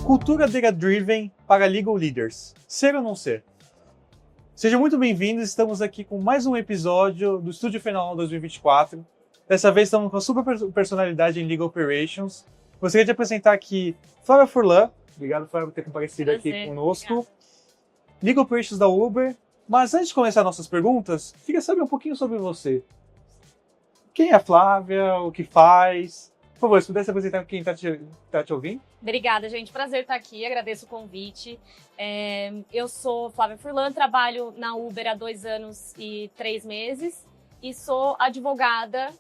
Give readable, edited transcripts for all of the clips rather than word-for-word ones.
Cultura Data-Driven para Legal Leaders. Ser ou não ser? Sejam muito bem-vindos, estamos aqui com mais um episódio do Estúdio Fenelon 2024. Dessa vez estamos com a super personalidade em Legal Operations. Gostaria de apresentar aqui Flávia Furlan. Obrigado, Flávia, por ter comparecido aqui conosco. Obrigada. Legal Operations da Uber. Mas antes de começar nossas perguntas, queria saber um pouquinho sobre você. Quem é a Flávia? O que faz? Por favor, se pudesse apresentar quem está te ouvindo. Obrigada, gente. Prazer estar aqui. Agradeço o convite. Eu sou Flávia Furlan, trabalho na Uber há 2 anos e 3 meses e sou advogada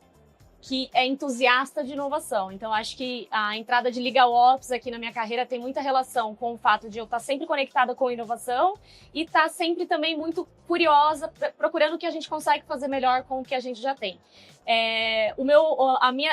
que é entusiasta de inovação. Então, acho que a entrada de Legal Ops aqui na minha carreira tem muita relação com o fato de eu estar sempre conectada com inovação e estar sempre também muito curiosa, procurando o que a gente consegue fazer melhor com o que a gente já tem.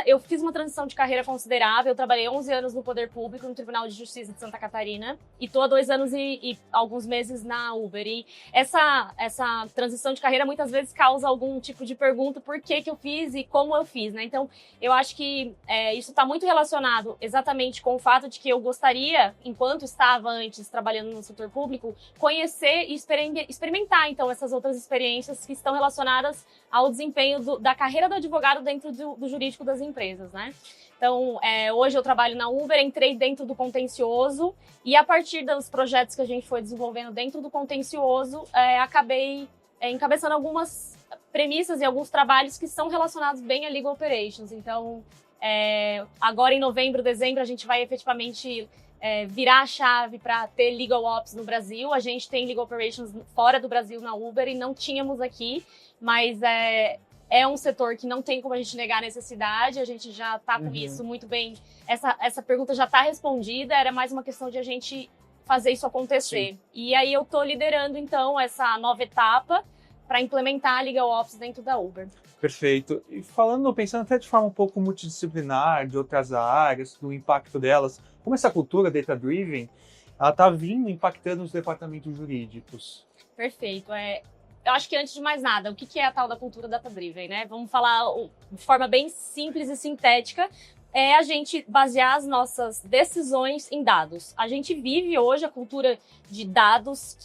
Eu fiz uma transição de carreira considerável, eu trabalhei 11 anos no Poder Público, no Tribunal de Justiça de Santa Catarina, e estou há 2 anos e alguns meses na Uber. E essa transição de carreira muitas vezes causa algum tipo de pergunta por que eu fiz e como eu fiz, né? Então, eu acho que isso está muito relacionado exatamente com o fato de que eu gostaria, enquanto estava antes trabalhando no setor público, conhecer e experimentar, então, essas outras experiências que estão relacionadas ao desempenho da carreira do advogado dentro do jurídico das empresas, né? Então, hoje eu trabalho na Uber, entrei dentro do contencioso e a partir dos projetos que a gente foi desenvolvendo dentro do contencioso, acabei encabeçando algumas premissas e alguns trabalhos que são relacionados bem a Legal Operations. Então, agora em novembro, dezembro, a gente vai efetivamente virar a chave para ter Legal Ops no Brasil. A gente tem Legal Operations fora do Brasil na Uber e não tínhamos aqui, mas é um setor que não tem como a gente negar a necessidade, a gente já está com isso muito bem. Essa pergunta já está respondida, era mais uma questão de a gente fazer isso acontecer. Sim. E aí eu estou liderando, então, essa nova etapa para implementar a Legal Ops dentro da Uber. Perfeito. E pensando até de forma um pouco multidisciplinar, de outras áreas, do impacto delas, como essa cultura data-driven, ela está vindo impactando os departamentos jurídicos? Perfeito. Eu acho que antes de mais nada, o que é a tal da cultura data-driven, né? Vamos falar de forma bem simples e sintética, é a gente basear as nossas decisões em dados. A gente vive hoje a cultura de dados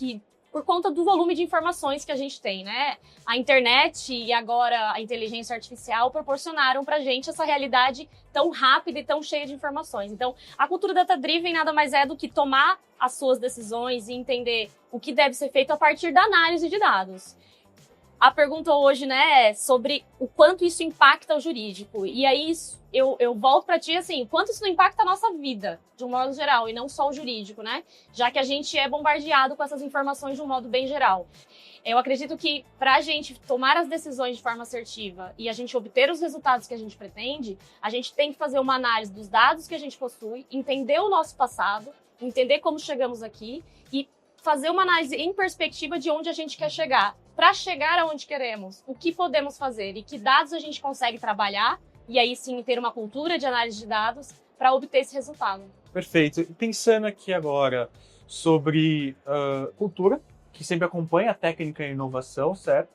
por conta do volume de informações que a gente tem, né? A internet e agora a inteligência artificial proporcionaram pra gente essa realidade tão rápida e tão cheia de informações. Então, a cultura data-driven nada mais é do que tomar as suas decisões e entender o que deve ser feito a partir da análise de dados. A pergunta hoje, né, é sobre o quanto isso impacta o jurídico. E aí eu volto para ti assim, o quanto isso não impacta a nossa vida, de um modo geral, e não só o jurídico, né? Já que a gente é bombardeado com essas informações de um modo bem geral. Eu acredito que para a gente tomar as decisões de forma assertiva e a gente obter os resultados que a gente pretende, a gente tem que fazer uma análise dos dados que a gente possui, entender o nosso passado, entender como chegamos aqui e fazer uma análise em perspectiva de onde a gente quer chegar. Para chegar aonde queremos, o que podemos fazer e que dados a gente consegue trabalhar e aí sim ter uma cultura de análise de dados para obter esse resultado. Perfeito. Pensando aqui agora sobre cultura, que sempre acompanha a técnica e a inovação, certo?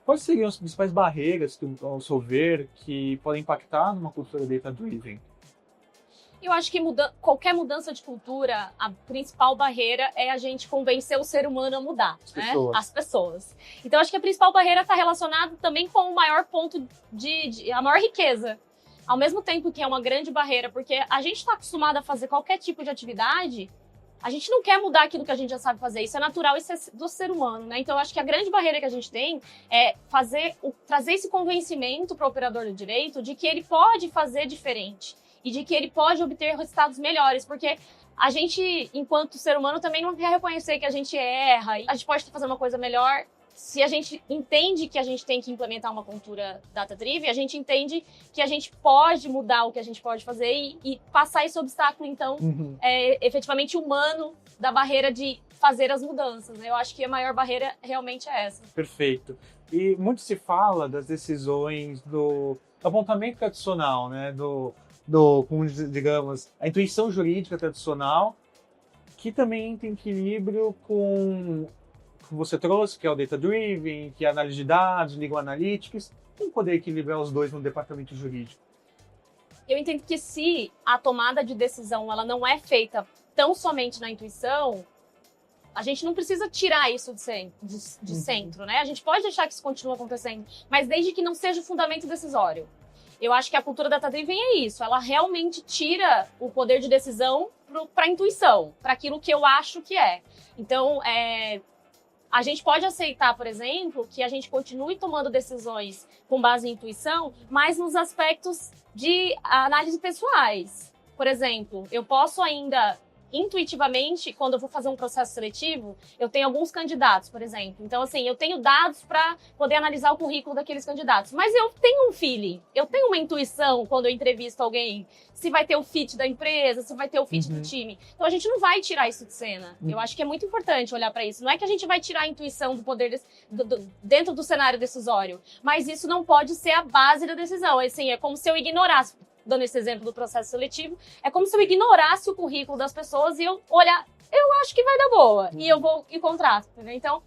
Quais seriam as principais barreiras, que, ao seu ver, que podem impactar numa cultura data-driven? Eu acho que qualquer mudança de cultura, a principal barreira é a gente convencer o ser humano a mudar, as pessoas. Então, acho que a principal barreira está relacionada também com o maior ponto a maior riqueza. Ao mesmo tempo que é uma grande barreira, porque a gente está acostumado a fazer qualquer tipo de atividade, a gente não quer mudar aquilo que a gente já sabe fazer. Isso é natural, isso é do ser humano, né? Então, acho que a grande barreira que a gente tem é trazer esse convencimento para o operador do direito de que ele pode fazer diferente. E de que ele pode obter resultados melhores, porque a gente, enquanto ser humano, também não quer reconhecer que a gente erra, e a gente pode fazer uma coisa melhor. Se a gente entende que a gente tem que implementar uma cultura data-driven, a gente entende que a gente pode mudar o que a gente pode fazer e passar esse obstáculo, então, efetivamente humano, da barreira de fazer as mudanças, né? Eu acho que a maior barreira realmente é essa. Perfeito. E muito se fala das decisões do apontamento tradicional, né? Como digamos, a intuição jurídica tradicional, que também tem equilíbrio com o que você trouxe, que é o data-driven, que é a análise de dados, legal analytics. Como poder equilibrar os dois no departamento jurídico? Eu entendo que se a tomada de decisão ela não é feita tão somente na intuição, a gente não precisa tirar isso de centro, né? A gente pode deixar que isso continue acontecendo, mas desde que não seja o fundamento decisório. Eu acho que a cultura data-driven é isso, ela realmente tira o poder de decisão para a intuição, para aquilo que eu acho que é. Então, a gente pode aceitar, por exemplo, que a gente continue tomando decisões com base em intuição, mas nos aspectos de análise pessoais. Por exemplo, eu posso ainda, intuitivamente, quando eu vou fazer um processo seletivo, eu tenho alguns candidatos, por exemplo. Então, assim, eu tenho dados para poder analisar o currículo daqueles candidatos. Mas eu tenho um feeling, eu tenho uma intuição quando eu entrevisto alguém, se vai ter o fit da empresa, se vai ter o fit do time. Então, a gente não vai tirar isso de cena. Eu acho que é muito importante olhar para isso. Não é que a gente vai tirar a intuição do poder dentro do cenário decisório, mas isso não pode ser a base da decisão. Assim, é como se eu ignorasse, dando esse exemplo do processo seletivo, é como se eu ignorasse o currículo das pessoas e eu olhar, eu acho que vai dar boa, e eu vou e contrato, entendeu? Então,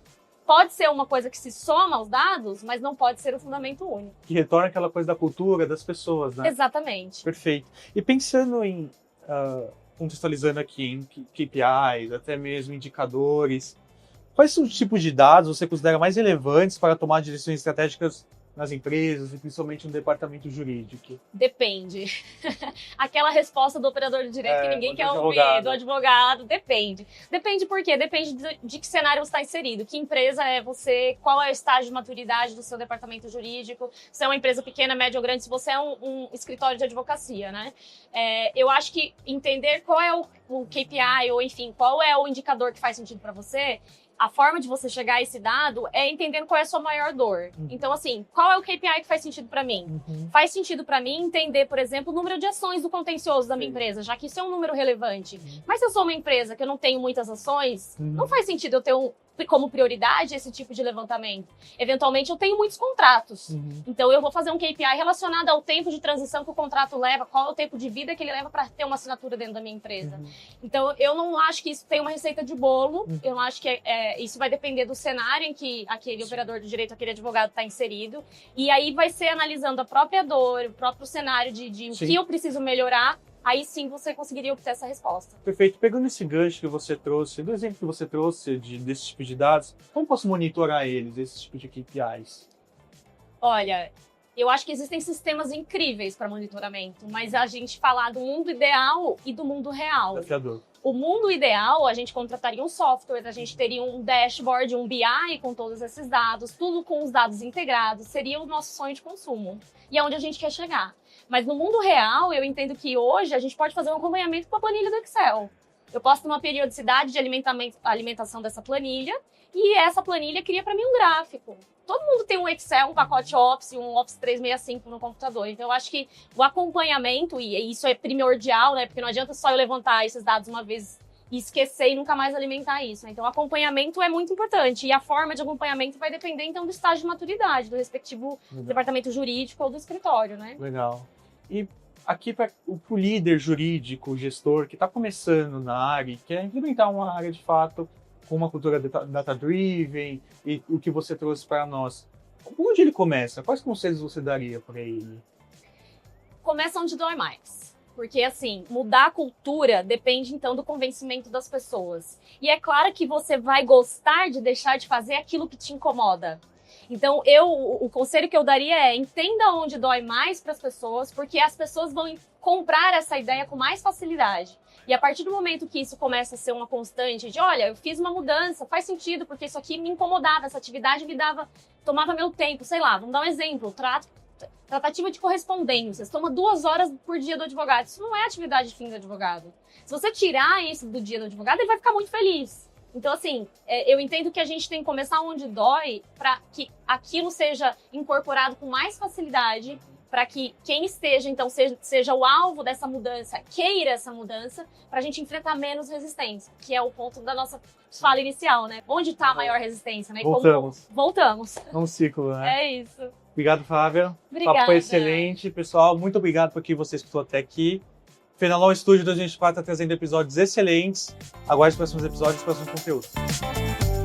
pode ser uma coisa que se soma aos dados, mas não pode ser o fundamento único. Que retorna aquela coisa da cultura das pessoas, né? Exatamente. Perfeito. E pensando em, contextualizando aqui em KPIs, até mesmo indicadores, quais são os tipos de dados você considera mais relevantes para tomar decisões estratégicas nas empresas e principalmente no departamento jurídico? Depende. Aquela resposta do operador de direito que ninguém quer ouvir, do advogado, depende. Depende por quê? Depende de que cenário você está inserido, que empresa é você, qual é o estágio de maturidade do seu departamento jurídico, se é uma empresa pequena, média ou grande, se você é um escritório de advocacia, né? Eu acho que entender qual é o KPI, ou enfim, qual é o indicador que faz sentido para você, a forma de você chegar a esse dado é entendendo qual é a sua maior dor. Então, assim, qual é o KPI que faz sentido para mim? Faz sentido para mim entender, por exemplo, o número de ações do contencioso da minha empresa, já que isso é um número relevante. Mas se eu sou uma empresa que eu não tenho muitas ações, não faz sentido eu ter como prioridade esse tipo de levantamento. Eventualmente, eu tenho muitos contratos. Então, eu vou fazer um KPI relacionado ao tempo de transição que o contrato leva, qual é o tempo de vida que ele leva para ter uma assinatura dentro da minha empresa. Então, eu não acho que isso tem uma receita de bolo. Eu não acho que isso vai depender do cenário em que aquele operador de direito, aquele advogado está inserido. E aí vai ser analisando a própria dor, o próprio cenário de o que eu preciso melhorar. Aí sim você conseguiria obter essa resposta. Perfeito. Pegando esse gancho que você trouxe, do exemplo que você trouxe desse tipo de dados, como posso monitorar eles, esse tipo de KPIs? Olha, eu acho que existem sistemas incríveis para monitoramento, mas a gente falar do mundo ideal e do mundo real. Desafiador. O mundo ideal, a gente contrataria um software, a gente teria um dashboard, um BI com todos esses dados, tudo com os dados integrados, seria o nosso sonho de consumo. E é onde a gente quer chegar. Mas no mundo real, eu entendo que hoje a gente pode fazer um acompanhamento com a planilha do Excel. Eu posso ter uma periodicidade de alimentação dessa planilha e essa planilha cria para mim um gráfico. Todo mundo tem um Excel, um pacote Office, um Office 365 no computador. Então, eu acho que o acompanhamento, e isso é primordial, né? Porque não adianta só eu levantar esses dados uma vez e esquecer e nunca mais alimentar isso, né? Então, o acompanhamento é muito importante. E a forma de acompanhamento vai depender, então, do estágio de maturidade, do respectivo departamento jurídico ou do escritório, né? Legal. E aqui para o líder jurídico, o gestor, que está começando na área e quer implementar uma área de fato com uma cultura data-driven e o que você trouxe para nós, onde ele começa? Quais conselhos você daria para ele? Começa onde dói mais. Porque, assim, mudar a cultura depende, então, do convencimento das pessoas. E é claro que você vai gostar de deixar de fazer aquilo que te incomoda. Então, o conselho que eu daria é entenda onde dói mais para as pessoas, porque as pessoas vão comprar essa ideia com mais facilidade. E a partir do momento que isso começa a ser uma constante de, olha, eu fiz uma mudança, faz sentido, porque isso aqui me incomodava, essa atividade tomava meu tempo, sei lá, vamos dar um exemplo, tratativa de correspondências, toma 2 horas por dia do advogado. Isso não é atividade fim do advogado. Se você tirar isso do dia do advogado, ele vai ficar muito feliz. Então, assim, eu entendo que a gente tem que começar onde dói para que aquilo seja incorporado com mais facilidade, para que quem esteja, então, seja o alvo dessa mudança, queira essa mudança, para a gente enfrentar menos resistência, que é o ponto da nossa fala inicial, né? Onde está a maior resistência, né? Voltamos. É um ciclo, né? É isso. Obrigado, Flávia. Obrigada. O papo foi excelente. Pessoal, muito obrigado por que você escutou até aqui. Fenelon Studio 2024 está trazendo episódios excelentes. Aguarde os próximos episódios e os próximos conteúdos.